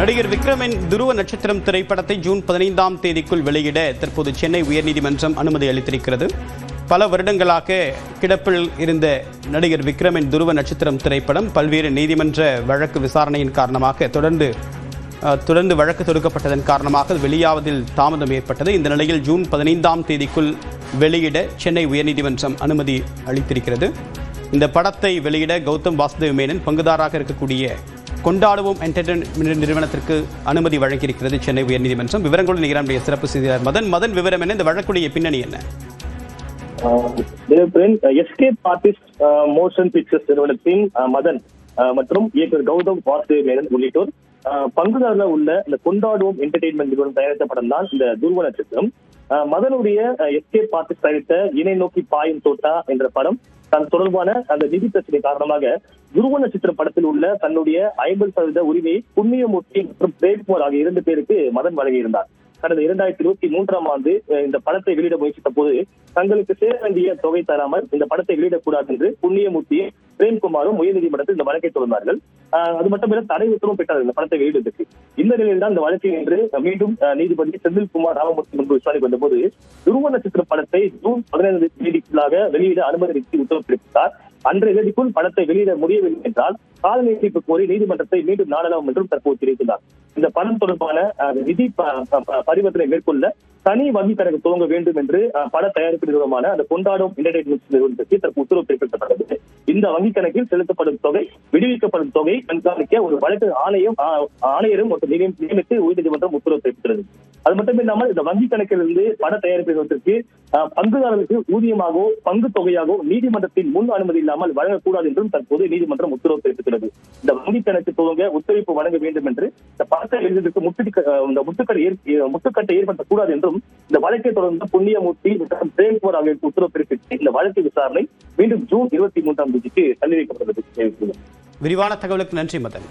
நடிகர் விக்ரமின் துருவ நட்சத்திரம் திரைப்படத்தை ஜூன் 15ஆம் தேதிக்குள் வெளியிட தற்போது சென்னை உயர்நீதிமன்றம் அனுமதி அளித்திருக்கிறது. பல வருடங்களாக கிடப்பில் இருந்த நடிகர் விக்ரமின் துருவ நட்சத்திரம் திரைப்படம் பல்வேறு நீதிமன்ற வழக்கு விசாரணையின் காரணமாக தொடர்ந்து வழக்கு தொடுக்கப்பட்டதன் காரணமாக வெளியாவதில் தாமதம் ஏற்பட்டது. இந்த நிலையில் ஜூன் 15ஆம் தேதிக்குள் வெளியிட சென்னை உயர்நீதிமன்றம் அனுமதி அளித்திருக்கிறது. இந்த படத்தை வெளியிட கௌதம் வாசுதேவ் மேனன் பங்குதாராக இருக்கக்கூடிய கொண்டாடுவோம் என்டர்டெயின்மென்ட் நிறுவனத்திற்கு அனுமதி வழங்கியிருக்கிறது சென்னை உயர்நீதிமன்றம். விவரங்களுடன் நிகழ்ச்சிய சிறப்பு செய்தியாளர் மதன் விவரம் என்ன? இந்த வழக்குடைய பின்னணி என்ன? எஸ்கேப் ஆர்டிஸ்ட் மோஷன் பிக்சர்ஸ் நிறுவனத்தின் மதன் மற்றும் இயக்குநர் கௌதம் வாசுதேவ் மேனன் உள்ளிட்டோர் பங்குதாரர்கள உள்ள இந்த கொண்டாடுவோம் என்டர்டெயின்மென்ட் நிறுவனம் தயாரித்த படம் தான் இந்த துருவ நட்சத்திரம். மதனுடைய எஸ்கேப் ஆர்டிஸ்ட் தயாரித்த இணை நோக்கி பாயும் தோட்டா என்ற படம் தன் தொடர்பான அந்த நிதி பிரச்சனை காரணமாக துருவ நட்சத்திர படத்தில் உள்ள தன்னுடைய 50% உரிமையை புண்ணியமூர்த்தி மற்றும் பிரேம்குமார் ஆகிய 2 பேருக்கு மதன் வழங்கியிருந்தார். கடந்த 2023ஆம் ஆண்டு இந்த படத்தை வெளியிட முயற்சித்த போது தங்களுக்கு சேர வேண்டிய தொகை தராமல் இந்த படத்தை வெளியிடக்கூடாது என்று புண்ணியமூர்த்தியும் பிரேம்குமாரும் உயர்நீதிமன்றத்தில் இந்த வழக்கை தொடர்ந்தார்கள். அது மட்டுமில்ல தடை உத்தரவும் பெற்றார்கள் இந்த படத்தை வெளியிடுவதற்கு. இந்த நிலையில் தான் இந்த வழக்கை இன்று மீண்டும் நீதிபதி செந்தில்குமார் ராமமூர்த்தி முன்பு விசாரிக்க வந்தபோது துருவ நட்சத்திர படத்தை ஜூன் 15 தேதிக்குள்ளாக வெளியிட அனுமதி உத்தரவு பிறப்பித்தார். அன்றைய தேதிக்குள் படத்தை வெளியிட முடியவில்லை என்றால் கால நீட்டிப்பு கோரி நீதிமன்றத்தை மீண்டும் நாடலாம் என்றும் தற்போது தெரிவித்துள்ளார். இந்த படம் தொடர்பான நிதி பரிவர்த்தனை மேற்கொள்ள தனி வங்கி கணக்கு துவங்க வேண்டும் என்று பட தயாரிப்பு நிறுவனமான அந்த கொண்டாடும் என்டர்டெயின்மென்ட் நிறுவனத்திற்கு தற்போது உத்தரவு பிறப்பிக்கப்பட்டது. இந்த வங்கி கணக்கில் செலுத்தப்படும் தொகை, விடுவிக்கப்படும் தொகை கண்காணிக்க ஒரு வழக்கு ஆணையரும் நியமித்து உயர்நீதிமன்றம் உத்தரவு பிறப்பித்துள்ளது. அது மட்டுமில்லாமல் இந்த வங்கி கணக்கிலிருந்து பட தயாரிப்பு நிறுவனத்திற்கு பங்குதாரர்களுக்கு ஊதியமாகவோ பங்கு தொகையாகவோ நீதிமன்றத்தின் முன் அனுமதி இல்லாமல் வழங்கக்கூடாது என்றும் தற்போது நீதிமன்றம் உத்தரவு பிறப்பித்துள்ளது. இந்த வங்கி கணக்கு துவங்க ஒத்துழைப்பு வழங்க வேண்டும் என்று இந்த படத்தை எழுதுவதற்கு முட்டுக்கட்டை ஏற்படுத்தக்கூடாது என்றும் இந்த வழக்கை தொடர்ந்து புண்ணியமூர்த்தி மற்றும் பிரேம்குமார் ஆகியோருக்கு உத்தரவு பிறப்பித்து இந்த வழக்கு விசாரணை மீண்டும் ஜூன் 23ஆம் தேதிக்கு தள்ளி வைக்கப்பட்டுள்ளது. விரிவான தகவலுக்கு நன்றி மதன்.